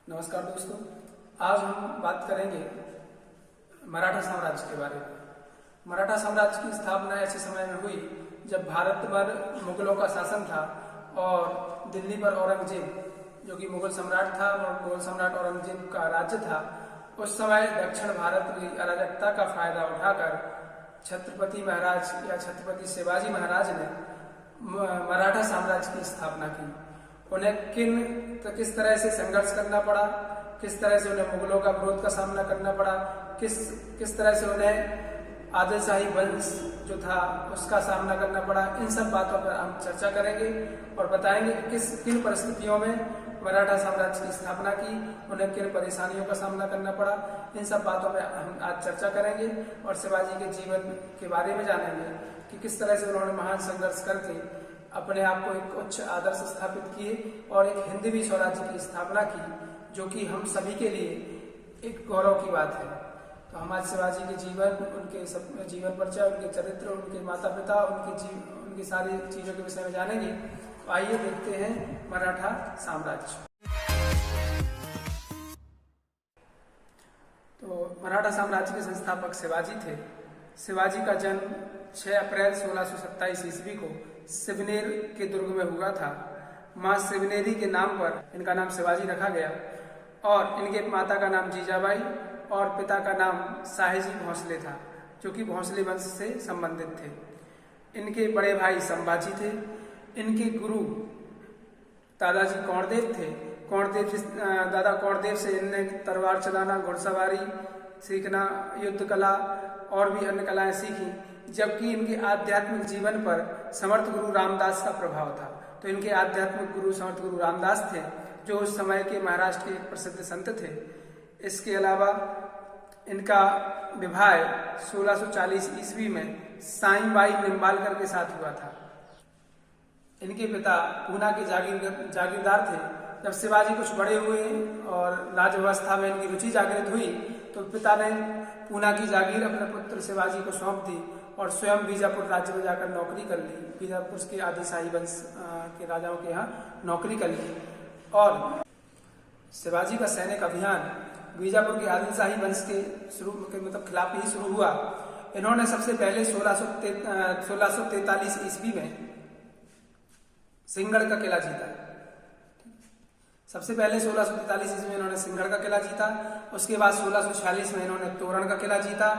नमस्कार दोस्तों, आज हम बात करेंगे मराठा साम्राज्य के बारे में। मराठा साम्राज्य की स्थापना ऐसे समय में हुई जब भारत पर मुगलों का शासन था और दिल्ली पर औरंगजेब, जो कि मुगल सम्राट था और मुगल सम्राट औरंगजेब का राज्य था, उस समय दक्षिण भारत की अराजकता का फायदा उठाकर छत्रपति महाराज या छत्रपति शिवाजी महाराज ने मराठा साम्राज्य की स्थापना की। उन्हें किस तरह से संघर्ष करना पड़ा, किस तरह से उन्हें मुगलों का विरोध का सामना करना पड़ा, किस तरह से उन्हें आदिलशाही वंश जो था उसका सामना करना पड़ा, इन सब बातों पर हम चर्चा करेंगे और बताएंगे कि किन परिस्थितियों में मराठा साम्राज्य की स्थापना की, उन्हें किन परेशानियों का सामना करना पड़ा। इन सब बातों पर हम आज चर्चा करेंगे और शिवाजी के जीवन के बारे में जानेंगे कि किस तरह से उन्होंने महान संघर्ष करके अपने आप को एक उच्च आदर्श स्थापित किए और एक हिंदवी स्वराज्य की स्थापना की, जो कि हम सभी के लिए एक गौरव की बात है। तो हम आज शिवाजी के जीवन, उनके सब जीवन परिचय, उनके चरित्र, उनके माता पिता, उनकी सारी चीजों के विषय में जानेंगे। तो आइए देखते हैं मराठा साम्राज्य। तो मराठा साम्राज्य के संस्थापक शिवाजी थे। शिवाजी का जन्म 6 अप्रैल 1627 ईस्वी को शिवनेर के दुर्ग में हुआ था। मां शिवनेरी के नाम पर इनका नाम शिवाजी रखा गया और इनके माता का नाम जीजाबाई और पिता का नाम साहेजी भोंसले था, जो कि भोंसले वंश से संबंधित थे। इनके बड़े भाई संभाजी थे। इनके गुरु दादाजी कौरदेव थे। दादा कौरदेव से इनने तलवार चलाना, घुड़सवारी सीखना, युद्ध कला और भी अन्य कलाएं सीखी, जबकि इनके आध्यात्मिक जीवन पर समर्थ गुरु रामदास का प्रभाव था। तो इनके आध्यात्मिक गुरु समर्थ गुरु रामदास थे, जो उस समय के महाराष्ट्र के एक प्रसिद्ध संत थे। इसके अलावा इनका विवाह 1640 ईस्वी में साईंबाई निम्बालकर के साथ हुआ था। इनके पिता पूना के जागीरदार थे। जब शिवाजी कुछ बड़े हुए और राज व्यवस्था में इनकी रुचि जागृत हुई, तो पिता ने पूना की जागीर अपने पुत्र शिवाजी को सौंप दी और स्वयं बीजापुर राज्य में जाकर नौकरी कर ली। बीजापुर के आदिलशाही वंश के राजाओं के यहाँ नौकरी कर ली और शिवाजी का सैनिक अभियान बीजापुर के आदिलशाही वंश के खिलाफ ही शुरू हुआ। इन्होंने सबसे पहले 1643 ईस्वी में सिंहगढ़ का किला जीता। सबसे पहले 1643 ईस्वी में इन्होंने सिंहगढ़ का किला जीता। उसके बाद 1646 में इन्होंने तोरण का किला जीता।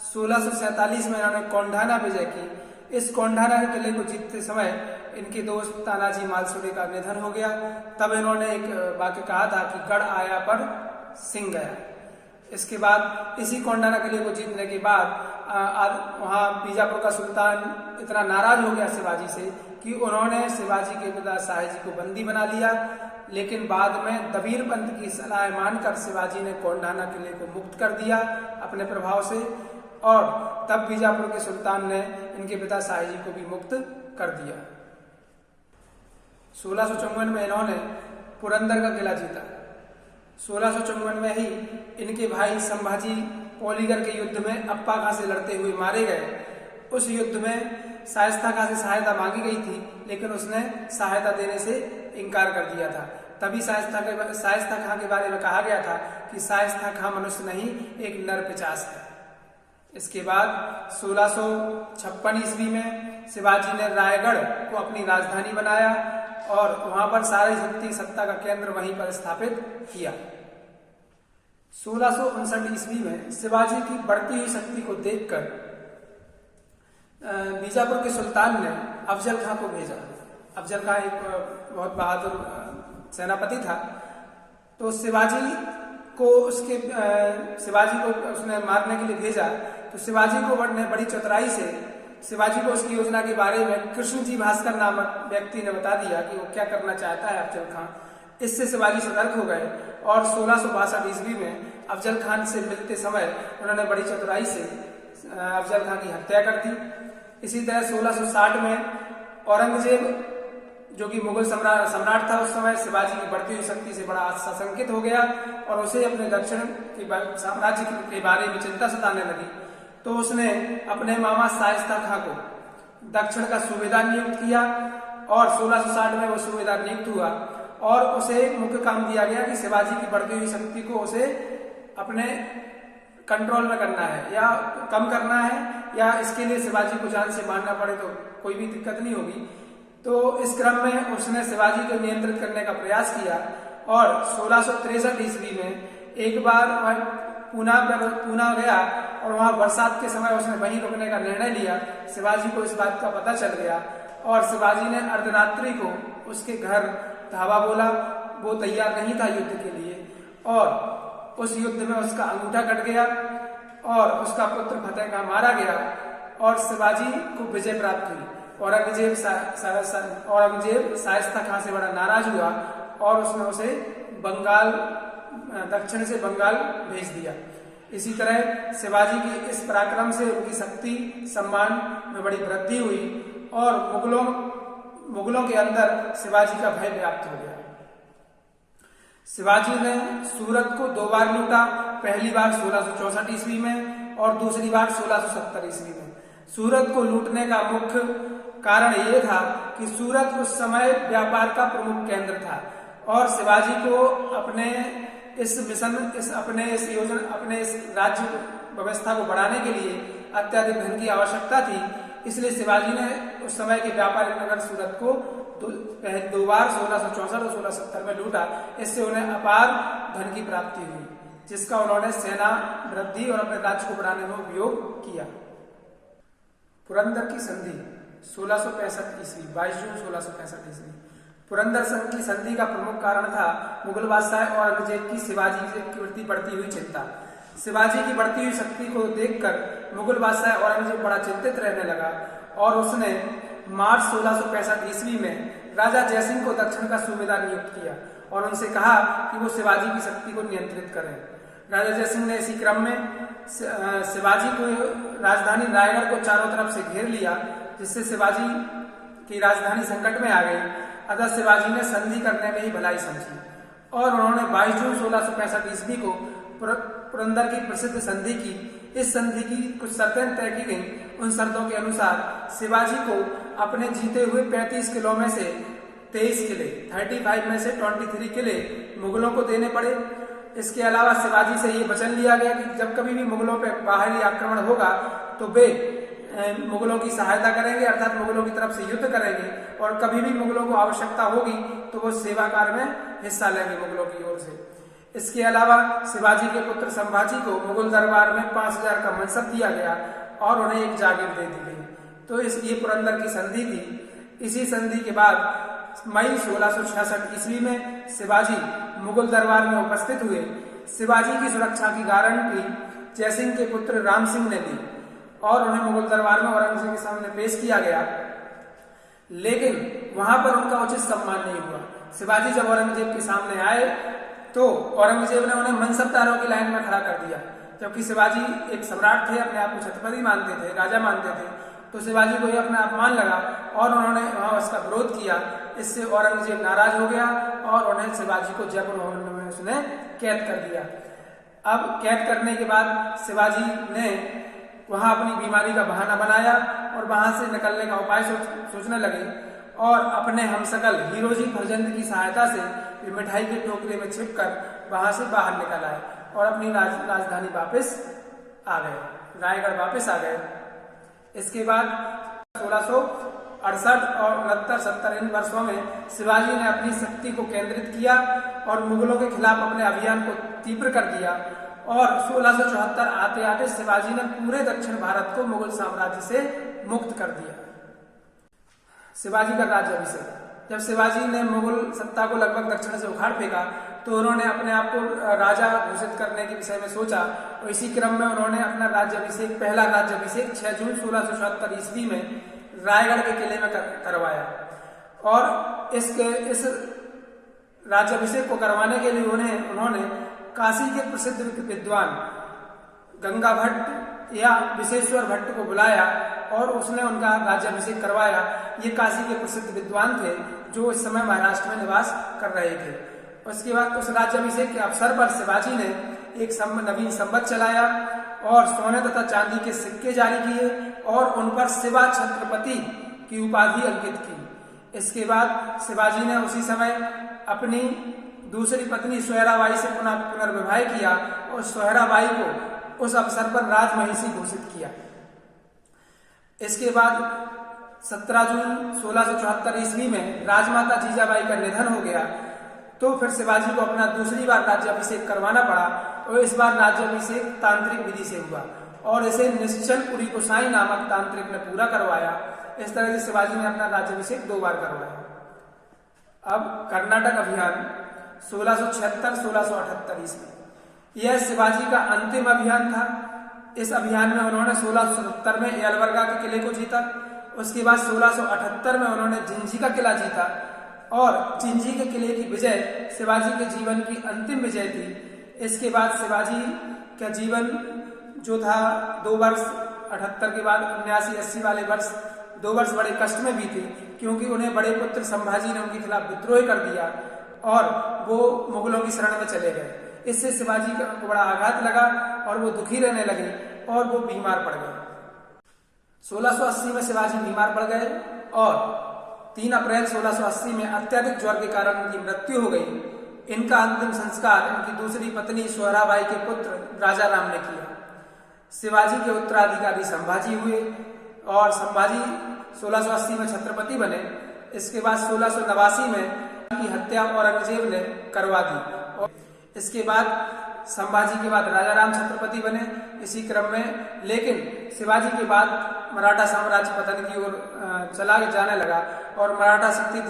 1647 में इन्होंने कोंढाना विजय की। इस कोंढाना किले को जीतते समय इनके दोस्त तानाजी मालसुरे का निधन हो गया। तब इन्होंने एक वाक्य कहा था कि गढ़ आया पर सिंह गया। इसके बाद इसी कोंढाना किले को जीतने के बाद वहां बीजापुर का सुल्तान इतना नाराज हो गया शिवाजी से कि उन्होंने शिवाजी के पिता साहेजी को बंदी बना लिया। लेकिन बाद में दबीर पंथ की सलाह मानकर शिवाजी ने कोंढाना किले को मुक्त कर दिया अपने प्रभाव से और तब बीजापुर के सुल्तान ने इनके पिता साहेजी को भी मुक्त कर दिया। 1654 में इन्होंने पुरंदर का किला जीता। 1654 में ही इनके भाई संभाजी पौलीगर के युद्ध में अप्पा खां से लड़ते हुए मारे गए। उस युद्ध में शाइस्ता खां से सहायता मांगी गई थी, लेकिन उसने सहायता देने से इनकार कर दिया था। तभी शाइस्ता खां के बारे में कहा गया था कि शाइस्ता खां मनुष्य नहीं, एक नर पिशाच है। इसके बाद 1656 ईस्वी में शिवाजी ने रायगढ़ को अपनी राजधानी बनाया और वहां पर सारी शक्ति सत्ता का केंद्र वहीं पर स्थापित किया। 1659 ईस्वी में शिवाजी की बढ़ती हुई शक्ति को देखकर बीजापुर के सुल्तान ने अफजल खां को भेजा। अफजल खां एक बहुत बहादुर सेनापति था। तो शिवाजी को उसने मारने के लिए भेजा। तो शिवाजी को बड़ी चतुराई से शिवाजी को उसकी योजना के बारे में कृष्णजी भास्कर नामक व्यक्ति ने बता दिया कि वो क्या करना चाहता है अफजल खां। इससे शिवाजी सतर्क हो गए और 1662 ईस्वी में अफजल खान से मिलते समय उन्होंने बड़ी चतुराई से अफजल खां की हत्या कर दी। इसी तरह 1660 में औरंगजेब, जो कि मुगल सम्राट था उस समय, शिवाजी की बढ़ती हुई शक्ति से बड़ा आशंकित हो गया और उसे अपने दक्षिण के साम्राज्य के बारे में चिंता सताने लगी। तो उसने अपने मामा शाइस्ता खां को दक्षिण का सूबेदार नियुक्त किया और 1660 में वो सूबेदार नियुक्त हुआ और उसे मुख्य काम दिया गया कि शिवाजी की बढ़ती हुई शक्ति को उसे अपने कंट्रोल में करना है या कम करना है, या इसके लिए शिवाजी को जान से मारना पड़े तो कोई भी दिक्कत नहीं होगी। तो इस क्रम में उसने शिवाजी को नियंत्रित करने का प्रयास किया और 1663 ईस्वी में एक बार वह पूना गया और वहां बरसात के समय उसने वहीं रुकने का निर्णय लिया। शिवाजी को इस बात का पता चल गया और शिवाजी ने अर्धरात्रि को उसके घर धावा बोला। वो तैयार नहीं था युद्ध के लिए और उस युद्ध में उसका अंगूठा कट गया और उसका पुत्र फतेह खां मारा गया और शिवाजी को विजय प्राप्त हुई। औरंगजेब शाइस्ता खां से बड़ा नाराज हुआ और उसने उसे बंगाल, दक्षिण से बंगाल भेज दिया। इसी तरह शिवाजी की इस पराक्रम से उनकी शक्ति सम्मान में बड़ी वृद्धि हुई और मुगलों के अंदर शिवाजी का भय व्याप्त हो गया। शिवाजी ने सूरत को 2 बार लूटा, पहली बार 1664 ईस्वी में और दूसरी बार 1670 ईस्वी में। सूरत को लूटने का मुख्य कारण यह था कि सूरत उस समय व्यापार का प्रमुख केंद्र था और शिवाजी को अपने इस राज्य व्यवस्था को बढ़ाने के लिए अत्यधिक धन की आवश्यकता थी। इसलिए शिवाजी ने उस समय के व्यापारिक नगर सूरत को 2 बार 1664 और 1670 में लूटा। इससे उन्हें अपार धन की प्राप्ति हुई जिसका उन्होंने सेना वृद्धि और अपने राज्य को बढ़ाने में उपयोग किया। पुरंदर की संधि 1665 ईस्वी, 22 जून 1665 ईस्वी। पुरंदर संघ की संधि का प्रमुख कारण था मुगल बादशाह औरंगजेब की शिवाजी के प्रति बढ़ती हुई चिंता। शिवाजी की बढ़ती हुई शक्ति को देखकर मुगल बादशाह औरंगजेब बड़ा चिंतित रहने लगा और उसने मार्च 1665 ईस्वी में राजा जयसिंह को दक्षिण का सूबेदार नियुक्त किया और उनसे कहा कि वो शिवाजी की शक्ति को नियंत्रित करें। राजा जयसिंह ने इसी क्रम में शिवाजी को राजधानी रायगढ़ को चारों तरफ से घेर लिया, जिससे शिवाजी की राजधानी संकट में आ गई। अतः शिवाजी ने संधि करने में ही भलाई समझी और उन्होंने 22 जून 1665 ईस्वी को पुरंदर की प्रसिद्ध संधि की। इस संधि की कुछ शर्तें तय की गईं। उन शर्तों के अनुसार शिवाजी को अपने जीते हुए 35 किलों में से 23 किले, 35 में से 23 किले मुगलों को देने पड़े। इसके अलावा शिवाजी से ये वचन लिया गया कि जब कभी भी मुगलों पर बाहरी आक्रमण होगा तो वे मुगलों की सहायता करेंगे, अर्थात मुगलों की तरफ से युद्ध करेंगे और कभी भी मुगलों को आवश्यकता होगी तो वो सेवा कार्य में हिस्सा लेंगे मुगलों की ओर से। इसके अलावा शिवाजी के पुत्र संभाजी को मुगल दरबार में 5000 का मनसब दिया गया और उन्हें एक जागीर दे दी गई। तो ये पुरंदर की संधि थी। इसी संधि के बाद मई 1666 ईस्वी में शिवाजी मुगल दरबार में उपस्थित हुए। शिवाजी की सुरक्षा की गारंटी जयसिंह के पुत्र राम सिंह ने दी और उन्हें मुगल दरबार में औरंगजेब के सामने पेश किया गया, लेकिन वहां पर उनका उचित सम्मान नहीं हुआ। शिवाजी जब औरंगजेब के सामने आए तो औरंगजेब ने उन्हें मनसबदारों की लाइन में खड़ा कर दिया, जबकि शिवाजी एक सम्राट थे, अपने आप को छत्रपति मानते थे, राजा मानते थे। तो शिवाजी को यह अपना अपमान लगा और उन्होंने वहां उसका विरोध किया। इससे औरंगजेब नाराज हो गया और उन्हें शिवाजी को जयपुर भवन में उसने कैद कर दिया। अब कैद करने के बाद शिवाजी ने वहां अपनी बीमारी का बहाना बनाया और वहां से निकलने का उपाय सोचने लगे और अपने हमशक्ल हीरोजी फरजंद की सहायता से वे मिठाई के टोकरे में छिपकर वहां से बाहर निकल आए और अपनी राजधानी वापस आ गए, रायगढ़ वापस आ गए। इसके बाद 1668 और 69-70 इन वर्षों में शिवाजी ने अपनी शक्ति को केंद्रित किया और मुगलों के खिलाफ अपने अभियान को तीव्र कर दिया और 1674 आते आते शिवाजी ने पूरे दक्षिण भारत को मुगल साम्राज्य से मुक्त कर दिया। शिवाजी का राज्याभिषेक। जब शिवाजी ने मुगल सत्ता को लगभग दक्षिण से उखाड़ फेंका तो उन्होंने अपने आप को राजा घोषित करने के विषय में सोचा और इसी क्रम में उन्होंने अपना राज्याभिषेक, पहला राज्याभिषेक 6 जून 1674 ईस्वी में रायगढ़ के किले में करवाया और इस राज्याभिषेक को करवाने के लिए उन्होंने काशी के प्रसिद्ध विद्वान गंगा भट्ट या विशेश्वर भट्ट को बुलाया और उसने उनका राज्याभिषेक करवाया। ये काशी के प्रसिद्ध विद्वान थे जो इस समय महाराष्ट्र में निवास कर रहे थे। उसके बाद उस राज्याभिषेक के अवसर पर शिवाजी ने एक नवीन संवत चलाया और सोने तथा चांदी के सिक्के जारी किए और उन पर शिवा छत्रपति की उपाधि अंकित की। इसके बाद शिवाजी ने उसी समय अपनी दूसरी पत्नी सोयराबाई से पुनर्विवाह किया और सोयराबाई को उस अवसर पर राजमहिषी घोषित किया। इसके बाद 17 जून 1674 ईस्वी में राजमाता जीजाबाई का निधन हो गया, तो फिर शिवाजी को अपना दूसरी बार राज्याभिषेक करवाना पड़ा और इस बार राज्याभिषेक तांत्रिक विधि से हुआ और इसे निश्चलपुरी गोसाई नामक तांत्रिक ने पूरा करवाया। इस तरह से शिवाजी ने अपना राज्याभिषेक 2 बार करवाया। अब कर्नाटक अभियान 1676-1678 ईस्वी, यह शिवाजी का अंतिम अभियान था। इस अभियान में उन्होंने 1677 में यलबर्गा के किले को जीता। उसके बाद 1678 में उन्होंने जिंजी का किला जीता और जिंजी के किले की विजय शिवाजी के जीवन की अंतिम विजय थी। इसके बाद शिवाजी का जीवन जो था 2 वर्ष 78 के बाद 79-80 वाले वर्ष 2 वर्ष बड़े कष्ट में भी थे, क्योंकि उन्हें बड़े पुत्र संभाजी ने उनके खिलाफ विद्रोह कर दिया और वो मुगलों की शरण में चले गए। इससे शिवाजी को बड़ा आघात लगा और वो दुखी रहने लगे और वो बीमार पड़ गए। 1680 में शिवाजी बीमार पड़ गए और 3 अप्रैल 1680 में अत्यधिक ज्वर के कारण उनकी मृत्यु हो गई। इनका अंतिम संस्कार इनकी दूसरी पत्नी सोयराबाई के पुत्र राजा राम ने किया। शिवाजी के उत्तराधिकारी संभाजी हुए और संभाजी 1680 में छत्रपति बने। इसके बाद 1689 में की हत्या औरंगजेब ने करवा दी और इसके बाद संभाजी के बाद राजा राम छत्रपति बने इसी क्रम में। लेकिन शिवाजी के बाद मराठा साम्राज्य पतन की ओर चला जाने लगा और मराठा शक्ति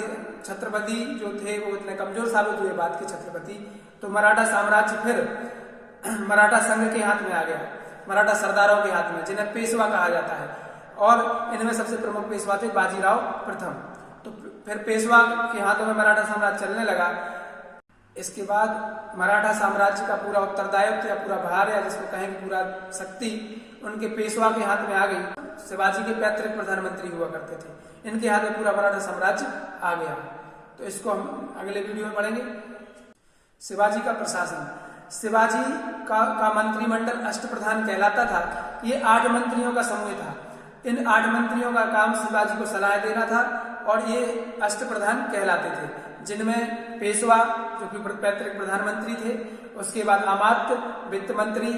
छत्रपति जो थे वो इतने कमजोर साबित हुए बाद के छत्रपति, तो मराठा साम्राज्य फिर मराठा संघ के हाथ में आ गया, मराठा सरदारों के हाथ में, जिन्हें पेशवा कहा जाता है। और इनमें सबसे प्रमुख पेशवा थे बाजीराव प्रथम। तो फिर पेशवा के हाथों में मराठा साम्राज्य चलने लगा। इसके बाद मराठा साम्राज्य का पूरा उत्तरदायित्व या पूरा भार या जिसको कहें पूरा शक्ति उनके पेशवा के हाथ में आ गई। शिवाजी के पैतृक प्रधानमंत्री हुआ करते थे, इनके हाथ में पूरा मराठा साम्राज्य आ गया। तो इसको हम अगले वीडियो में पढ़ेंगे। शिवाजी का प्रशासन, शिवाजी का मंत्रिमंडल अष्टप्रधान कहलाता था। ये 8 मंत्रियों का समूह था। इन 8 मंत्रियों का काम शिवाजी को सलाह देना था और ये अष्टप्रधान कहलाते थे, जिनमें पेशवा जो कि पैतृक प्रधानमंत्री थे, उसके बाद अमात्य वित्त मंत्री,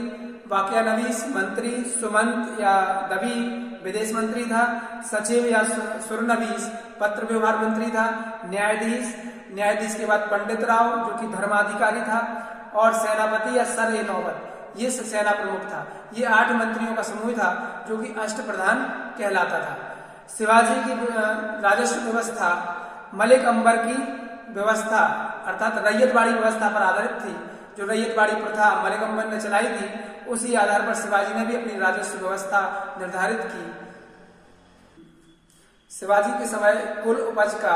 वाक्यानवीस मंत्री, सुमंत या दबी विदेश मंत्री था, सचिव या सुरनवीस पत्र व्यवहार मंत्री था, न्यायाधीश के बाद पंडित राव जो कि धर्माधिकारी था और सेनापति या सर-ए-नौबत ये सेना प्रमुख था। ये 8 मंत्रियों का समूह था जो कि अष्टप्रधान कहलाता था। शिवाजी की राजस्व व्यवस्था मलिक अंबर की व्यवस्था अर्थात रैयतवाड़ी व्यवस्था पर आधारित थी। जो रैयतवाड़ी प्रथा मलिक अंबर ने चलाई थी, उसी आधार पर शिवाजी ने भी अपनी राजस्व व्यवस्था निर्धारित की। शिवाजी के समय कुल उपज का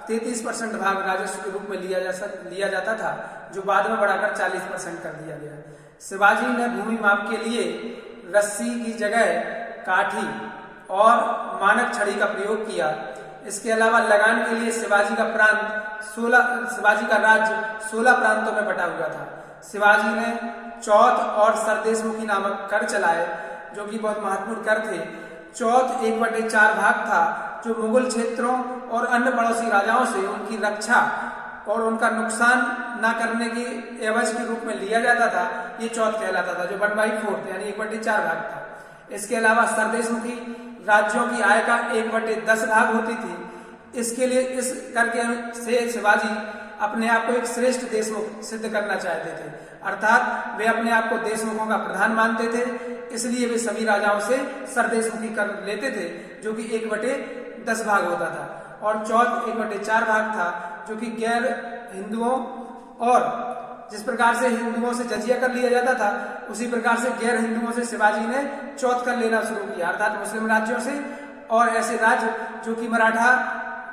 33% भाग राजस्व के रूप में लिया जाता था, जो बाद में बढ़ाकर 40% कर दिया गया। शिवाजी ने भूमि माप के लिए रस्सी की जगह काठी और मानक छड़ी का प्रयोग किया। इसके अलावा लगान के लिए शिवाजी का राज्य 16 प्रांतों में बटा हुआ था। शिवाजी ने चौथ और सरदेशमुखी नामक कर चलाए, जो कि बहुत महत्वपूर्ण कर थे। चौथ 1/4 भाग था, जो मुगल क्षेत्रों और अन्य पड़ोसी राजाओं से उनकी रक्षा और उनका नुकसान न करने की एवज के रूप में लिया जाता था। ये चौथ कहलाता था, जो 1/4 यानी 1/4 भाग था। इसके अलावा सरदेशमुखी राज्यों की आय का 1/10 भाग होती थी। इसके लिए इस करके से शिवाजी अपने आप को एक श्रेष्ठ देशमुख सिद्ध करना चाहते थे, अर्थात वे अपने आप को देशमुखों का प्रधान मानते थे। इसलिए वे सभी राजाओं से सरदेशमुखी कर लेते थे, जो कि 1/10 भाग होता था। और चौथ 1/4 भाग था, जो कि गैर हिंदुओं और जिस प्रकार से हिंदुओं से जजिया कर लिया जाता था, उसी प्रकार से गैर हिंदुओं से शिवाजी ने चौथ कर लेना शुरू किया, अर्थात मुस्लिम राज्यों से और ऐसे राज्य जो कि मराठा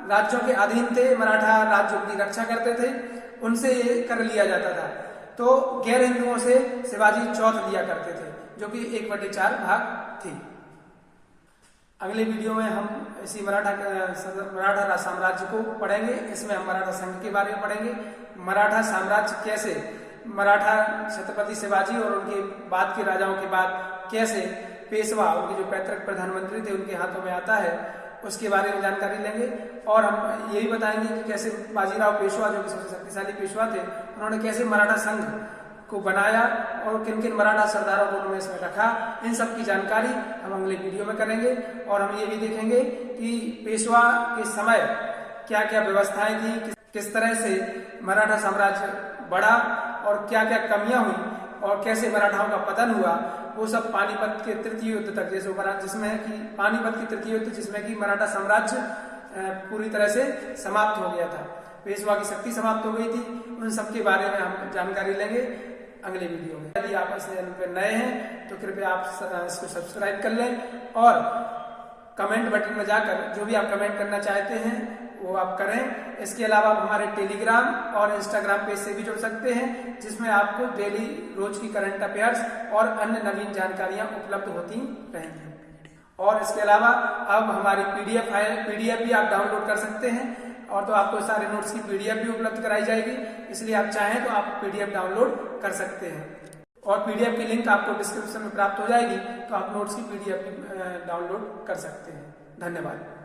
राज्यों के अधीन थे, मराठा राज्यों की रक्षा करते थे, उनसे ये कर लिया जाता था। तो गैर हिंदुओं से शिवाजी चौथ लिया करते थे, जो कि 1/4 भाग थी। अगले वीडियो में हम इसी मराठा साम्राज्य को पढ़ेंगे। इसमें हम मराठा संघ के बारे में पढ़ेंगे। मराठा साम्राज्य कैसे मराठा छत्रपति शिवाजी और उनके बाद के राजाओं के बाद कैसे पेशवा उनके जो पैतृक प्रधानमंत्री थे उनके हाथों में आता है, उसके बारे में जानकारी लेंगे। और हम ये भी बताएंगे कि कैसे बाजीराव पेशवा, जो कि सबसे शक्तिशाली पेशवा थे, उन्होंने कैसे मराठा संघ को बनाया और किन किन मराठा सरदारों को उन्होंने इसमें रखा। इन सब की जानकारी हम अगले वीडियो में करेंगे। और हम ये भी देखेंगे कि पेशवा के समय क्या क्या व्यवस्थाएं थी, किस तरह से मराठा साम्राज्य बढ़ा और क्या क्या कमियां हुई और कैसे मराठाओं का पतन हुआ। वो सब पानीपत के तृतीय युद्ध तक, जिसमें कि पानीपत की तृतीय युद्ध, जिसमें कि मराठा साम्राज्य पूरी तरह से समाप्त हो गया था, पेशवा की शक्ति समाप्त हो गई थी। उन सब के बारे में हम जानकारी लेंगे अगले वीडियो में। यदि आप इस चैनल पर नए हैं तो कृपया आप इसको सब्सक्राइब कर लें और कमेंट बटन में जाकर जो भी आप कमेंट करना चाहते हैं वो आप करें। इसके अलावा आप हमारे टेलीग्राम और इंस्टाग्राम पेज से भी जुड़ सकते हैं, जिसमें आपको डेली रोज की करंट अफेयर्स और अन्य नवीन जानकारियां उपलब्ध होती रहेंगी। और इसके अलावा अब हमारी पीडीएफ भी आप डाउनलोड कर सकते हैं, और तो आपको सारे नोट्स की पीडीएफ भी उपलब्ध कराई जाएगी। इसलिए आप चाहें तो आप पीडीएफ डाउनलोड कर सकते हैं और पीडीएफ की लिंक आपको डिस्क्रिप्शन में प्राप्त हो जाएगी, तो आप नोट्स की पीडीएफ भी डाउनलोड कर सकते हैं। धन्यवाद।